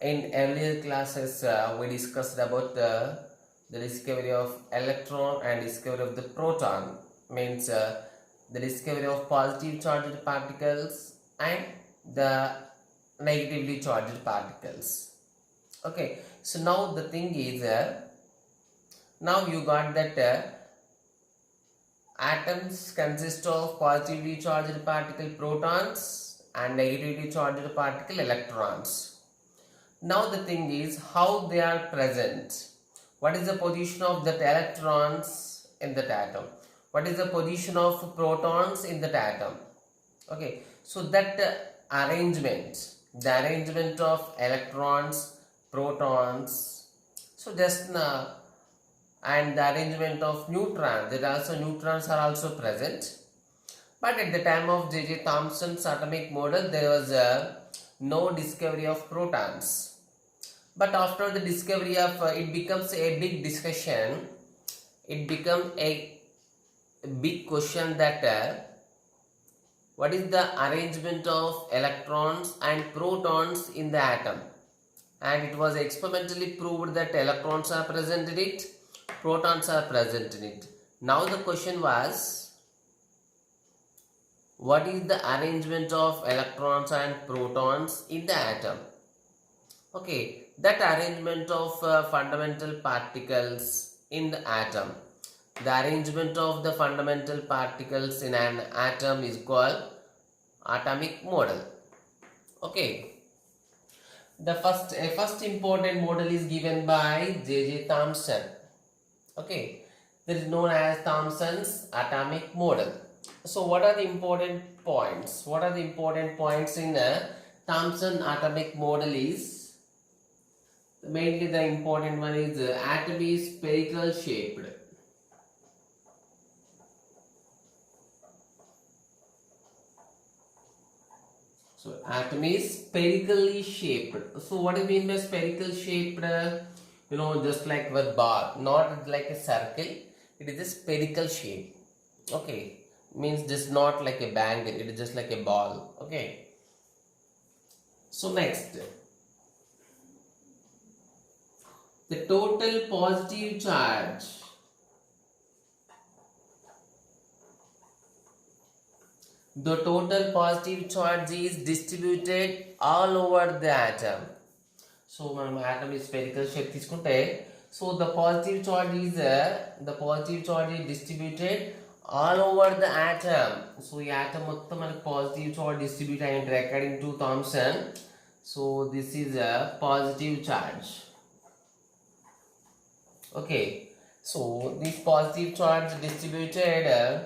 In earlier classes, we discussed about the discovery of electron and discovery of the proton, means the discovery of positive charged particles and the negatively charged particles. Okay, so now the thing is, now you got that atoms consist of positively charged particle protons and negatively charged particle electrons. Now the thing is how they are present. What is the position of that electrons in that atom? What is the position of protons in that atom? Okay, so that the arrangement of electrons, protons, so just and the arrangement of neutrons, that also neutrons are also present. But at the time of J.J. Thomson's atomic model, there was no discovery of protons. But after the discovery of it becomes a big discussion. It becomes a big question that what is the arrangement of electrons and protons in the atom, and it was experimentally proved that electrons are present in it, protons are present in it. Now the question was, what is the arrangement of electrons and protons in the atom? Okay, that arrangement of fundamental particles in the atom. The arrangement of the fundamental particles in an atom is called atomic model. Okay, the first important model is given by J.J. Thomson. Okay, that is known as Thomson's atomic model. So what are the important points? What are the important points in the Thomson atomic model is, mainly the important one is atom is spherical shaped. So atom is spherically shaped. So what do you mean by spherical shaped? Just like a bar, not like a circle. It is a spherical shape. Okay, means just not like a bangle. It is just like a ball. Okay. So next, the total positive charge is distributed all over the atom. So మనం atom is spherical shape తీసుకుంటే, so the positive charge is distributed all over the atom. So ఈ atom మొత్తం మనకి positive charge distribute అయి ఉంటుంది according to Thomson. So this is a positive charge. Okay, so this positive charge distributed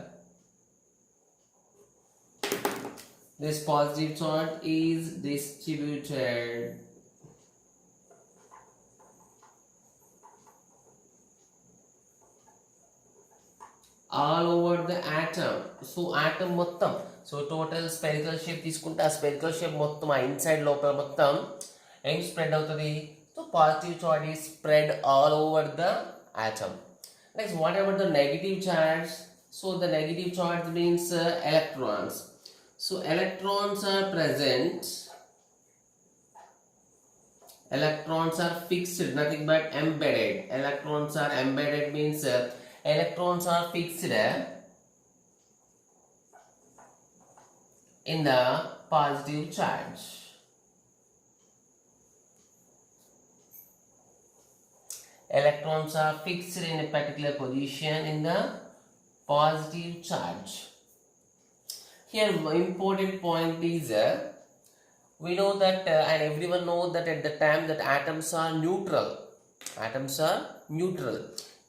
all over the atom. So atom మొత్తం, so total spherical shape తీసుకుంటే ఆ spherical shape మొత్తం ఆ inside లోపల మొత్తం ఏం స్ప్రెడ్ అవుతుంది? So positive charge is spread all over the atom. Next, what about the negative charge? So the negative charge means electrons. So electrons are present. Electrons are fixed, nothing but embedded. Electrons are embedded means electrons are fixed in the positive charge. Electrons are fixed in a particular position in the positive charge. Here important point is we know that and everyone knows that at the time that atoms are neutral.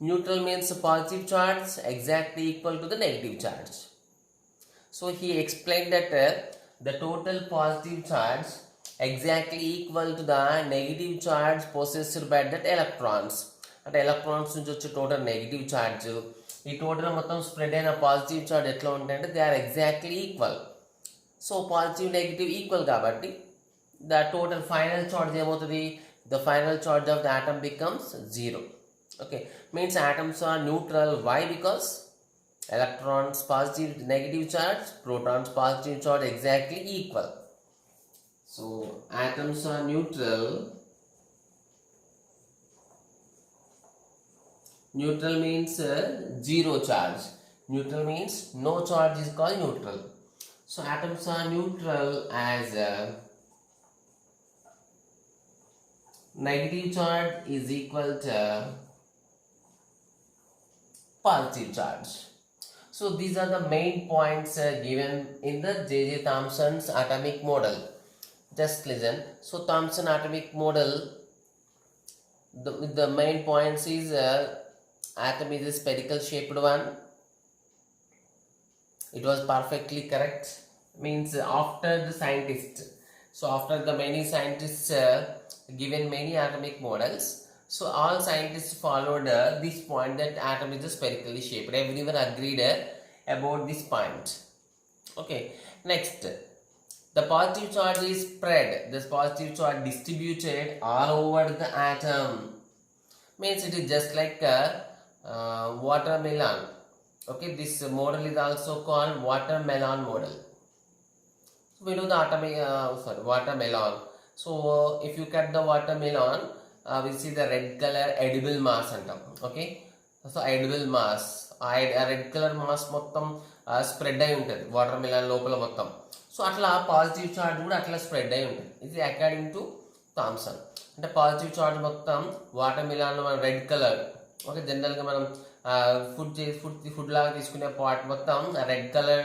Neutral means positive charge exactly equal to the negative charge. So he explained that the total positive charge exactly equal to the negative charge possessed by that electrons. అంటే electrons నుంచి వచ్చే total negative charge, ఈ total మొత్తం spread అయిన positive charge ఎట్లా ఉంటాయంటే they are exactly equal. So positive negative equal కాబట్టి the total final charge ఏమవుతుంది? The final charge of the atom becomes zero. Okay, means atoms are neutral. Why? Because electrons positive negative charge, protons positive charge exactly equal. So atoms are neutral. Neutral means zero charge. Neutral means no charge is called neutral. So atoms are neutral as negative charge is equal to positive charge. So these are the main points given in the J.J. Thomson's atomic model. Just listen. So Thomson atomic model, the main points is atom is a spherical shaped one. It was perfectly correct. Means after the scientist. So after the many scientists given many atomic models, so all scientists followed this point that atom is spherically shaped. Everyone agreed about this point. Okay. Next, the positive charge is spread. This positive charge distributed all over the atom. Means it is just like a watermelon. Okay, this model is also called watermelon model. So we know the watermelon. So if you cut the watermelon, we see the red color edible mass antam. Okay, so edible mass, red color mass మొత్తం spread అయి ఉంటుంది water melon లోపల మొత్తం. So అట్లా positive charge కూడా అట్లా spread అయి ఉంటుంది. ఇది అకార్డింగ్ టు థామ్సన్. అంటే పాజిటివ్ చార్జ్ మొత్తం వాటర్ మిలన్ మనం రెడ్ కలర్, ఓకే, జనరల్గా మనం ఫుడ్ లాగా తీసుకునే పార్ట్ మొత్తం red colour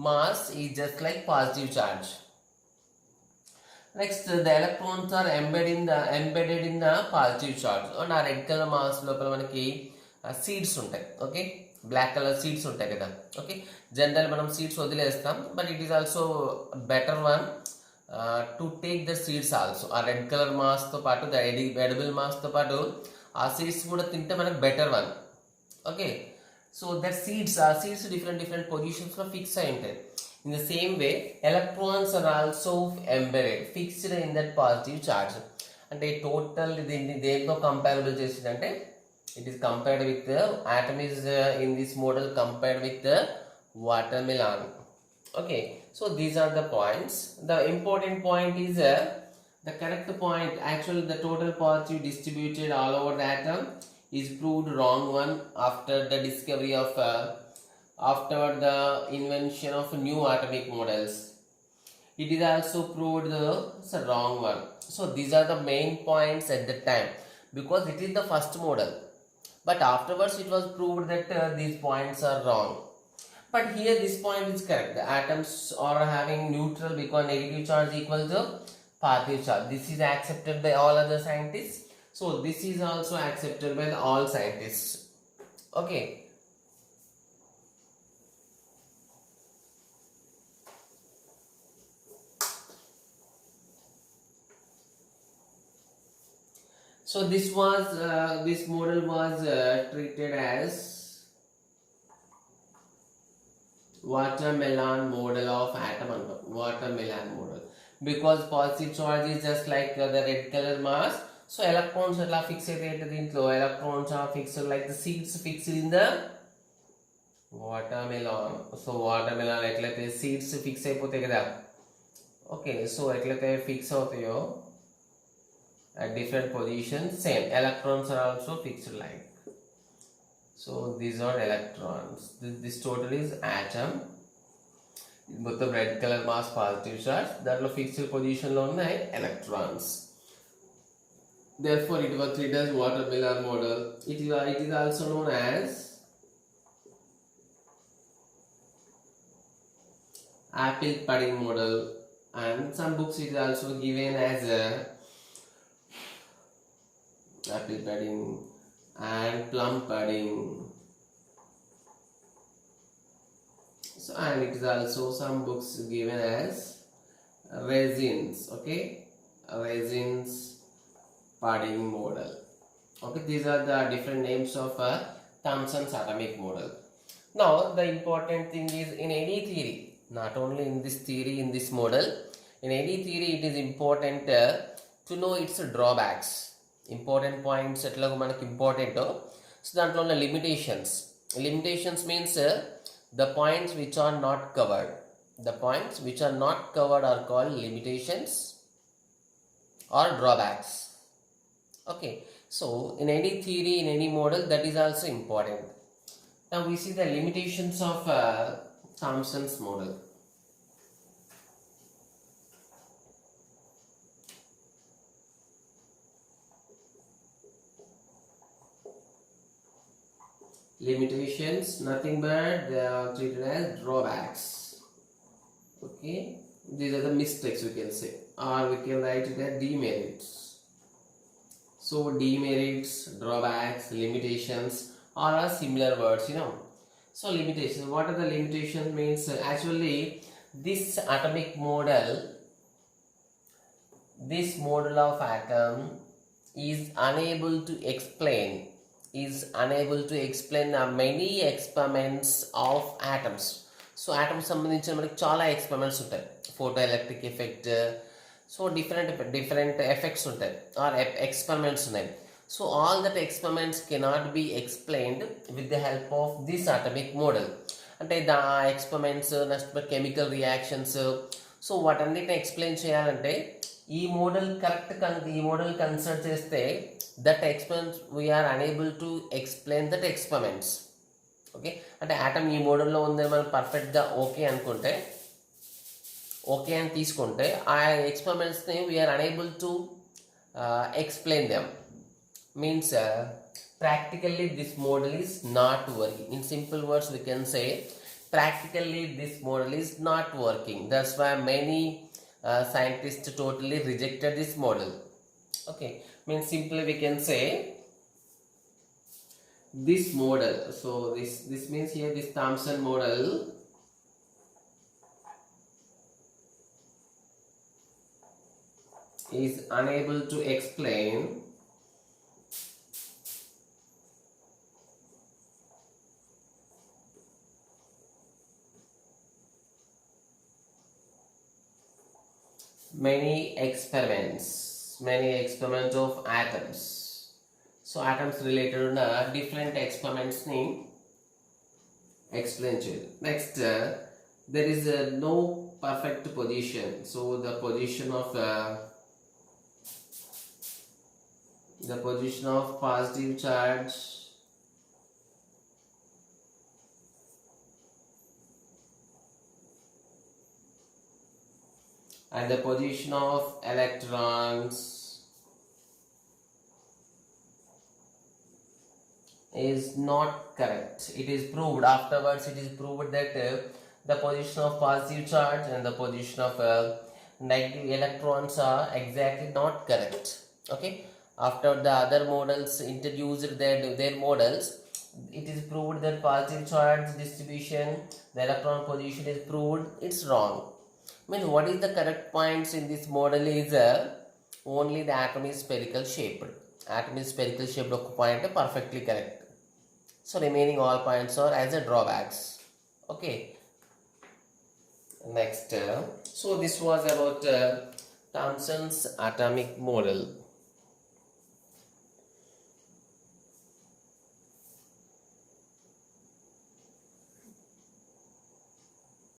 mass is just like positive charge. Next, the electrons are embedded in the positive charge. And our red color mass లోపల మనకి seeds ఉంటాయి. ఓకే, బ్లాక్ కలర్ సీడ్స్ ఉంటాయి కదా. ఓకే, జనరల్ మనం seeds వదిలేస్తాం, but it is also better one to take the seeds also. ఆ red colour మాస్తో పాటు the edible మాస్తో పాటు ఆ సీడ్స్ కూడా తింటే మనకు better one. Okay, so that seeds different positions లో ఫిక్స్ అయి ఉంటాయి. In the same way, electrons are also embedded, fixed in that positive charge. అంటే టోటల్ దీన్ని దేంతో కంపారబుల్ చేసిందంటే it is compared with the atom is in this model compared with the watermelon. Okay, so these are the points. The important point is the correct point. Actually the total positive distributed all over the atom is proved wrong one after the discovery of after the invention of new atomic models. It is also proved the wrong one. So these are the main points at the time, because it is the first model, but afterwards it was proved that these points are wrong. But here this point is correct. The atoms are having neutral because negative charge equal to positive charge. This is accepted by all other scientists. So this is also accepted by all scientists. Okay. So this model was treated as watermelon model of atom. Watermelon model, because positive charge is just like the red color mass. So electrons are fixed దీంట్లో electrons are fixed like the seeds fixed in the watermelon. So watermelon ఎట్లయితే seeds fix అయిపోతాయి కదా. Okay, so ఎట్లయితే fix అవుతాయో at different positions, same electrons are also fixed like. So these are electrons. This total is atom. మొత్తం red colour mass positive charge, దాంట్లో fixed position లో ఉన్నాయి electrons. Therefore, it was treated as watermelon model. It is also known as apple pudding model, and some books it is also given as apple pudding and plum pudding. So, and it is also some books given as resins. Okay, resins pudding model. Okay, these are the different names of Thomson's atomic model. Now the important thing is, in any theory, not only in this theory, in this model, in any theory it is important to know its drawbacks. Important points ఎట్లాగో మనకి important. So దాంట్లో ఉన్న limitations means the points which are not covered. The points which are not covered are called limitations or drawbacks. Okay, so in any theory, in any model, that is also important. Now we see the limitations of Thomson's model. Limitations, nothing but they are treated as drawbacks. Okay, these are the mistakes we can say, or we can write it as demerits. So demerits, drawbacks, limitations all are similar words, you know. So limitations, what are the limitations means? Actually, this atomic model, this model of atom is unable to explain many experiments of atoms. So atoms సంబంధించిన మనకి చాలా experiments ఉంటాయి, photo electric effect, so different effects ఉంటాయి or experiments ఉన్నాయి. So all that experiments cannot be explained with the help of this atomic model. అంటే the experiments next chemical reactions, so వాటన్నిటిని explain చేయాలంటే ఈ మోడల్ కన్సిడర్ చేస్తే that experiments we are unable to explain that experiments. Okay, అంటే atom ఈ మోడల్లో ఉందని మనం పర్ఫెక్ట్గా ఓకే అనుకుంటే, ఓకే అని తీసుకుంటే ఆ ఎక్స్పెరిమెంట్స్ని we are unable to explain them. Means practically this model is not working. In simple words we can say practically this model is not working. That's why many scientists totally rejected this model. Okay, means simply we can say this model, so this means here this Thomson model is unable to explain many experiments of atoms. So atoms related ఉన్న different experiments ని explain చేయాలి. Next, there is no perfect position. So the position of positive charge and the position of electrons is not correct. It is proved afterwards, it is proved that the position of positive charge and the position of negative electrons are exactly not correct. Okay, after the other models introduced their models, it is proved that positive charge distribution, the electron position is proved it's wrong. Means what is the correct points in this model is only the atom is spherical shaped. Atom is spherical shaped ఒక point perfectly correct. So remaining all points are as a drawbacks. Okay. Next, so this was about Thomson's atomic model.